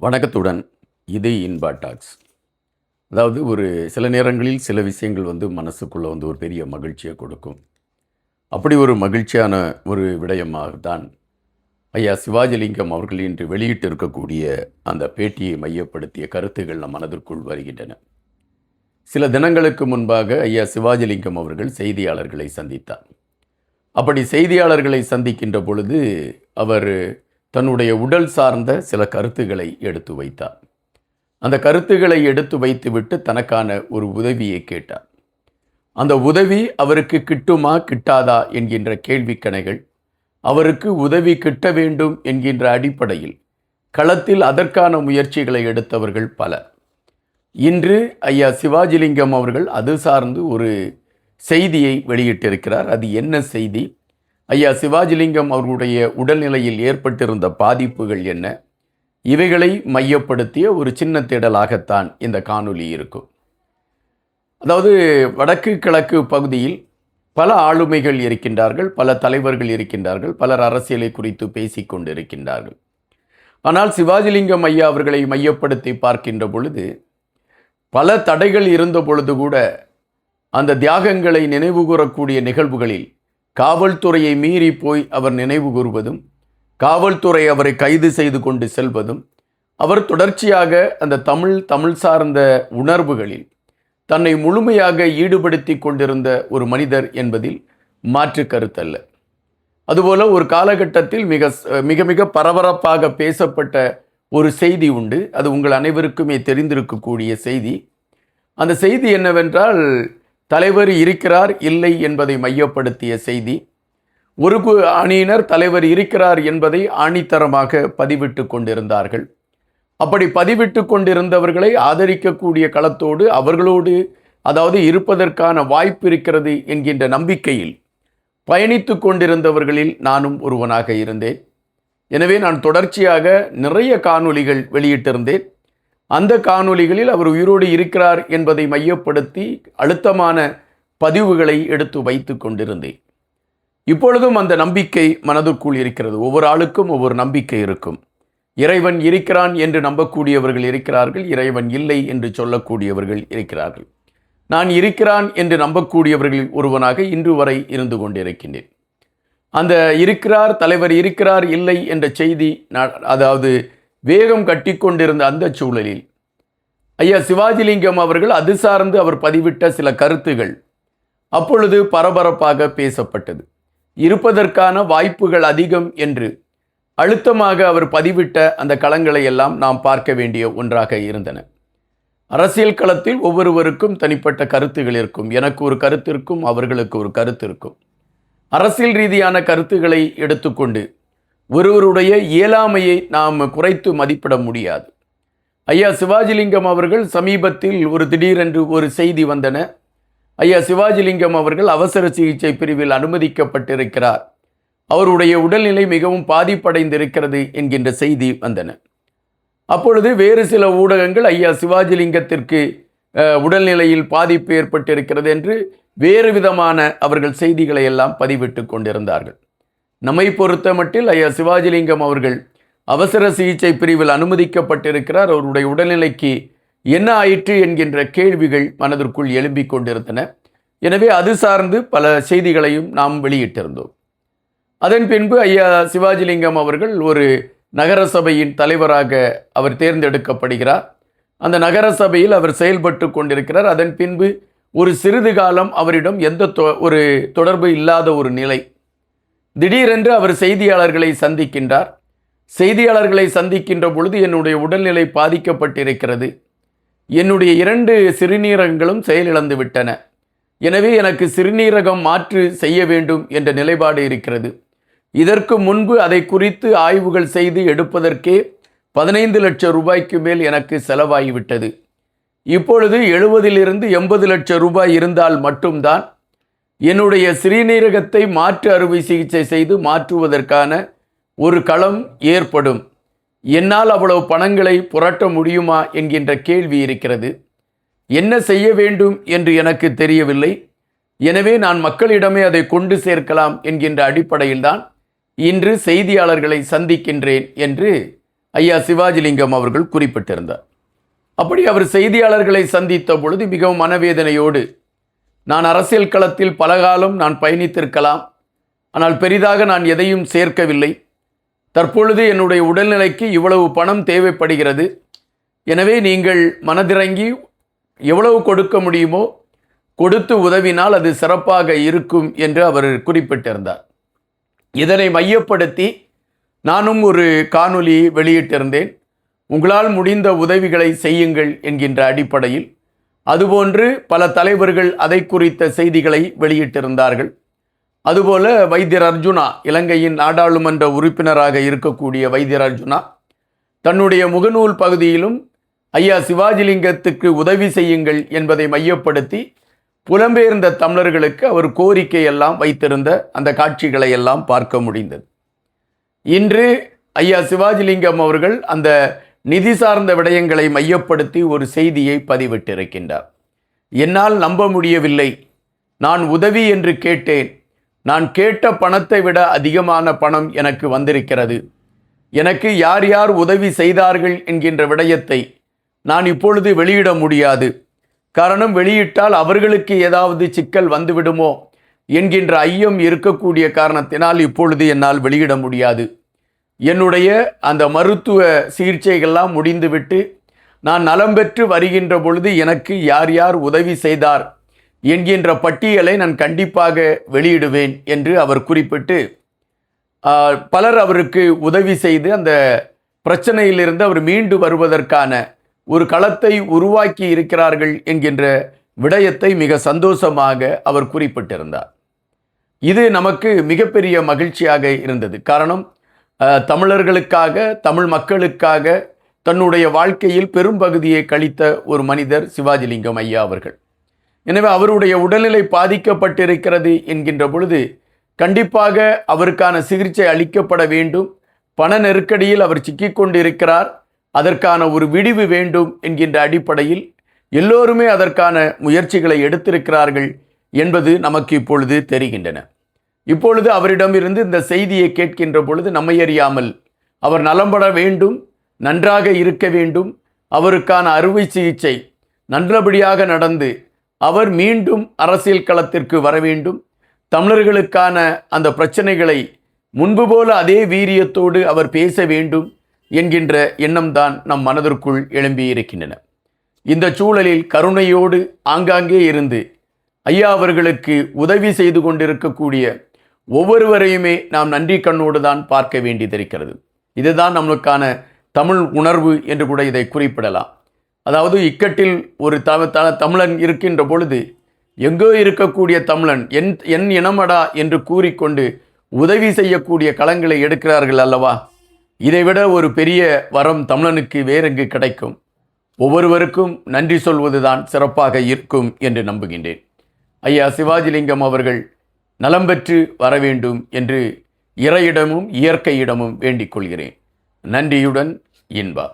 வணக்கத்துடன் இது இன்பா டாக்ஸ். அதாவது ஒரு சில நேரங்களில் சில விஷயங்கள் மனசுக்குள்ளே ஒரு பெரிய மகிழ்ச்சியை கொடுக்கும். அப்படி ஒரு மகிழ்ச்சியான ஒரு விடயமாக தான் ஐயா சிவாஜிலிங்கம் அவர்கள் இன்று வெளியிட்டு இருக்கக்கூடிய அந்த பேட்டியை மையப்படுத்திய கருத்துக்கள் நம் மனதிற்குள் வருகின்றன. சில தினங்களுக்கு முன்பாக ஐயா சிவாஜிலிங்கம் அவர்கள் செய்தியாளர்களை சந்தித்தார். அப்படி செய்தியாளர்களை சந்திக்கின்ற பொழுது அவர் தன்னுடைய உடல் சார்ந்த சில கருத்துக்களை எடுத்து வைத்தார். அந்த கருத்துக்களை எடுத்து வைத்துவிட்டு தனக்கான ஒரு உதவியை கேட்டார். அந்த உதவி அவருக்கு கிட்டுமா கிட்டாதா என்கின்ற கேள்விக்கணைகள், அவருக்கு உதவி கிட்ட வேண்டும் என்கின்ற அடிப்படையில் களத்தில் அதற்கான முயற்சிகளை எடுத்தவர்கள் பலர். இன்று ஐயா சிவாஜிலிங்கம் அவர்கள் அது சார்ந்து ஒரு செய்தியை வெளியிட்டிருக்கிறார். அது என்ன செய்தி? ஐயா சிவாஜிலிங்கம் அவர்களுடைய உடல்நிலையில் ஏற்பட்டிருந்த பாதிப்புகள் என்ன? இவைகளை மையப்படுத்திய ஒரு சின்ன தேடலாகத்தான் இந்த காணொளி இருக்கும். அதாவது வடக்கு கிழக்கு பகுதியில் பல ஆளுமைகள் இருக்கின்றார்கள், பல தலைவர்கள் இருக்கின்றார்கள், பலர் அரசியலை குறித்து பேசிக் கொண்டிருக்கின்றார்கள். ஆனால் சிவாஜிலிங்கம் ஐயா அவர்களை மையப்படுத்தி பார்க்கின்ற பொழுது பல தடைகள் இருந்த பொழுது கூட அந்த தியாகங்களை நினைவுகூரக்கூடிய நிகழ்வுகளில் காவல்துறையை மீறி போய் அவர் நினைவு கூறுவதும், காவல்துறை அவரை கைது செய்து கொண்டு செல்வதும், அவர் தொடர்ச்சியாக அந்த தமிழ் சார்ந்த உணர்வுகளில் தன்னை முழுமையாக ஈடுபடுத்தி கொண்டிருந்த ஒரு மனிதர் என்பதில் மாற்று கருத்தல்ல. அதுபோல ஒரு காலகட்டத்தில் மிக மிக பரபரப்பாக பேசப்பட்ட ஒரு செய்தி உண்டு. அது உங்கள் அனைவருக்குமே தெரிந்திருக்கக்கூடிய செய்தி. அந்த செய்தி என்னவென்றால், தலைவர் இருக்கிறார் இல்லை என்பதை மையப்படுத்திய செய்தி. ஒரு அணியினர் தலைவர் இருக்கிறார் என்பதை ஆணித்தரமாக பதிவிட்டு கொண்டிருந்தார்கள். அப்படி பதிவிட்டு கொண்டிருந்தவர்களை ஆதரிக்கக்கூடிய களத்தோடு அவர்களோடு இருப்பதற்கான வாய்ப்பு இருக்கிறது என்கின்ற நம்பிக்கையில் பயணித்து கொண்டிருந்தவர்களில் நானும் ஒருவனாக இருந்தேன். எனவே நான் தொடர்ச்சியாக நிறைய காணொளிகள் வெளியிட்டிருந்தேன். அந்த காணொளிகளில் அவர் உயிரோடு இருக்கிறார் என்பதை மையப்படுத்தி அழுத்தமான பதிவுகளை எடுத்து வைத்து கொண்டிருந்தேன். இப்பொழுதும் அந்த நம்பிக்கை மனதுக்குள் இருக்கிறது. ஒவ்வொரு ஆளுக்கும் ஒவ்வொரு நம்பிக்கை இருக்கும். இறைவன் இருக்கிறான் என்று நம்பக்கூடியவர்கள் இருக்கிறார்கள், இறைவன் இல்லை என்று சொல்லக்கூடியவர்கள் இருக்கிறார்கள். நான் இருக்கிறான் என்று நம்பக்கூடியவர்கள் ஒருவனாக இன்று வரை இருந்து கொண்டிருக்கின்றேன். அந்த இருக்கிறார், தலைவர் இருக்கிறார் இல்லை என்ற செய்தி வேகம் கட்டி கொண்டிருந்த அந்த சூழலில் ஐயா சிவாஜிலிங்கம் அவர்கள் அது சார்ந்து அவர் பதிவிட்ட சில கருத்துகள் அப்பொழுது பரபரப்பாக பேசப்பட்டது. இருப்பதற்கான வாய்ப்புகள் அதிகம் என்று அழுத்தமாக அவர் பதிவிட்ட அந்த களங்களை எல்லாம் நாம் பார்க்க வேண்டிய ஒன்றாக இருந்தன. அரசியல் களத்தில் ஒவ்வொருவருக்கும் தனிப்பட்ட கருத்துகள் இருக்கும். எனக்கு ஒரு கருத்து இருக்கும், அவர்களுக்கு ஒரு கருத்து இருக்கும். அரசியல் ரீதியான கருத்துக்களை எடுத்துக்கொண்டு ஒருவருடைய இயலாமையை நாம் குறைத்து மதிப்பிட முடியாது. ஐயா சிவாஜிலிங்கம் அவர்கள் சமீபத்தில் திடீரென்று ஒரு செய்தி வந்தன. ஐயா சிவாஜிலிங்கம் அவர்கள் அவசர சிகிச்சை பிரிவில் அனுமதிக்கப்பட்டிருக்கிறார், அவருடைய உடல்நிலை மிகவும் பாதிப்படைந்திருக்கிறது என்கின்ற செய்தி வந்தன. அப்பொழுது வேறு சில ஊடகங்கள் ஐயா சிவாஜிலிங்கத்திற்கு உடல்நிலையில் பாதிப்பு ஏற்பட்டிருக்கிறது என்று வேறு விதமான அவர்கள் செய்திகளை எல்லாம் பதிவிட்டு கொண்டிருந்தார்கள். நம்மை பொறுத்த மட்டில் ஐயா சிவாஜிலிங்கம் அவர்கள் அவசர சிகிச்சை பிரிவில் அனுமதிக்கப்பட்டிருக்கிறார், அவருடைய உடல்நிலைக்கு என்ன ஆயிற்று என்கின்ற கேள்விகள் மனதிற்குள் எழும்பிக் கொண்டிருந்தன. எனவே அது சார்ந்து பல செய்திகளையும் நாம் வெளியிட்டிருந்தோம். அதன் பின்பு ஐயா சிவாஜிலிங்கம் அவர்கள் ஒரு நகர சபையின் தலைவராக அவர் தேர்ந்தெடுக்கப்படுகிறார். அந்த நகர சபையில் அவர் செயல்பட்டு கொண்டிருக்கிறார். அதன் பின்பு ஒரு சிறிது காலம் அவரிடம் எந்த ஒரு தொடர்பு இல்லாத ஒரு நிலை. திடீரென்று அவர் செய்தியாளர்களை சந்திக்கின்றார். செய்தியாளர்களை சந்திக்கின்ற பொழுது என்னுடைய உடல்நிலை பாதிக்கப்பட்டிருக்கிறது, என்னுடைய 2 சிறுநீரகங்களும் செயலிழந்து விட்டன, எனவே எனக்கு சிறுநீரகம் மாற்று செய்ய வேண்டும் என்ற நிலைப்பாடு இருக்கிறது. இதற்கு முன்பு அதை குறித்து ஆய்வுகள் செய்து எடுப்பதற்கே 15 லட்சம் ரூபாய்க்கு மேல் எனக்கு செலவாகிவிட்டது. இப்பொழுது 70 to 80 லட்சம் ரூபாய் இருந்தால் மட்டும்தான் என்னுடைய சிறுநீரகத்தை மாற்று அறுவை சிகிச்சை செய்து மாற்றுவதற்கான ஒரு களம் ஏற்படும். என்னால் அவ்வளவு பணங்களை புரட்ட முடியுமா என்கின்ற கேள்வி இருக்கிறது. என்ன செய்ய வேண்டும் என்று எனக்கு தெரியவில்லை. எனவே நான் மக்களிடமே அதை கொண்டு சேர்க்கலாம் என்கின்ற அடிப்படையில்தான் இன்று செய்தியாளர்களை சந்திக்கின்றேன் என்று ஐயா சிவாஜிலிங்கம் அவர்கள் குறிப்பிட்டிருந்தார். அப்படி அவர் செய்தியாளர்களை சந்தித்த பொழுது மிகவும் மனவேதனையோடு, நான் அரசியல் களத்தில் பலகாலம் நான் பயணித்திருக்கலாம், ஆனால் பெரிதாக நான் எதையும் சேர்க்கவில்லை. தற்பொழுது என்னுடைய உடல்நிலைக்கு இவ்வளவு பணம் தேவைப்படுகிறது. எனவே நீங்கள் மனதிறங்கி எவ்வளவு கொடுக்க முடியுமோ கொடுத்து உதவினால் அது சிறப்பாக இருக்கும் என்று அவர் குறிப்பிட்டிருந்தார். இதனை மையப்படுத்தி நானும் ஒரு காணொலி வெளியிட்டிருந்தேன். உங்களால் முடிந்த உதவிகளை செய்யுங்கள் என்கின்ற அடிப்படையில். அதுபோன்று பல தலைவர்கள் அதை குறித்த செய்திகளை வெளியிட்டிருந்தார்கள். அதுபோல வைத்தியர் அர்ஜுனா, இலங்கையின் நாடாளுமன்ற உறுப்பினராக இருக்கக்கூடிய வைத்தியர் அர்ஜுனா தன்னுடைய முகநூல் பகுதியிலும் ஐயா சிவாஜிலிங்கத்துக்கு உதவி செய்யுங்கள் என்பதை மையப்படுத்தி புலம்பெயர்ந்த தமிழர்களுக்கு அவர் கோரிக்கை எல்லாம் வைத்திருந்த அந்த காட்சிகளை எல்லாம் பார்க்க முடிந்தது. இன்று ஐயா சிவாஜிலிங்கம் அவர்கள் அந்த நிதி சார்ந்த விடயங்களை மையப்படுத்தி ஒரு செய்தியை பதிவிட்டிருக்கின்றார். என்னால் நம்ப முடியவில்லை. நான் உதவி என்று கேட்டேன். நான் கேட்ட பணத்தை விட அதிகமான பணம் எனக்கு வந்திருக்கிறது. எனக்கு யார் யார் உதவி செய்தார்கள் என்கின்ற விடயத்தை நான் இப்பொழுது வெளியிட முடியாது. காரணம், வெளியிட்டால் அவர்களுக்கு ஏதாவது சிக்கல் வந்துவிடுமோ என்கின்ற ஐயம் இருக்கக்கூடிய காரணத்தினால் இப்பொழுது என்னால் வெளியிட முடியாது. என்னுடைய அந்த மருத்துவ சிகிச்சைகள்லாம் முடிந்துவிட்டு நான் நலம் பெற்று வருகின்ற பொழுது எனக்கு யார் யார் உதவி செய்தார் என்கின்ற பட்டியலை நான் கண்டிப்பாக வெளியிடுவேன் என்று அவர் குறிப்பிட்டு, பலர் அவருக்கு உதவி செய்து அந்த பிரச்சனையிலிருந்து அவர் மீண்டு வருவதற்கான ஒரு களத்தை உருவாக்கி இருக்கிறார்கள் என்கின்ற விடயத்தை மிக சந்தோஷமாக அவர் குறிப்பிட்டிருந்தார். இது நமக்கு மிகப்பெரிய மகிழ்ச்சியாக இருந்தது. காரணம், தமிழர்களுக்காக, தமிழ் மக்களுக்காக தன்னுடைய வாழ்க்கையில் பெரும்பகுதியை கழித்த ஒரு மனிதர் சிவாஜிலிங்கம் ஐயா அவர்கள். எனவே அவருடைய உடல்நிலை பாதிக்கப்பட்டிருக்கிறது என்கின்ற பொழுது கண்டிப்பாக அவருக்கான சிகிச்சை அளிக்கப்பட வேண்டும். பண நெருக்கடியில் அவர் சிக்கிக்கொண்டிருக்கிறார். அதற்கான ஒரு விடிவு வேண்டும் என்கின்ற அடிப்படையில் எல்லோருமே அதற்கான முயற்சிகளை எடுத்திருக்கிறார்கள் என்பது நமக்கு இப்பொழுது தெரிகின்றன. இப்பொழுது அவரிடமிருந்து இந்த செய்தியை கேட்கின்ற பொழுது நம்மை அறியாமல் அவர் நலம்பட வேண்டும், நன்றாக இருக்க வேண்டும், அவருக்கான அறுவை சிகிச்சை நல்லபடியாக நடந்து அவர் மீண்டும் அரசியல் களத்திற்கு வர வேண்டும், தமிழர்களுக்கான அந்த பிரச்சனைகளை முன்பு போல அதே வீரியத்தோடு அவர் பேச வேண்டும் என்கின்ற எண்ணம்தான் நம் மனதிற்குள் எழும்பியிருக்கின்றன. இந்த சூழலில் கருணையோடு ஆங்காங்கே இருந்து ஐயா அவர்களுக்கு உதவி செய்து கொண்டிருக்கக்கூடிய ஒவ்வொருவரையுமே நாம் நன்றி கண்ணோடு தான் பார்க்க வேண்டியதிருக்கிறது. இதுதான் நம்மளுக்கான தமிழ் உணர்வு என்று கூட இதை குறிப்பிடலாம். அதாவது இக்கட்டில் ஒரு தமிழன் இருக்கின்ற பொழுது எங்கோ இருக்கக்கூடிய தமிழன் என் இனமடா என்று கூறிக்கொண்டு உதவி செய்யக்கூடிய களங்களை எடுக்கிறார்கள் அல்லவா? இதைவிட ஒரு பெரிய வரம் தமிழனுக்கு வேறெங்கு கிடைக்கும்? ஒவ்வொருவருக்கும் நன்றி சொல்வதுதான் சிறப்பாக இருக்கும் என்று நம்புகின்றேன். ஐயா சிவாஜிலிங்கம் அவர்கள் நலம் பெற்று வர வேண்டும் என்று இறையிடமும் இயற்கையிடமும் வேண்டிக் கொள்கிறேன். நன்றியுடன் இன்பா.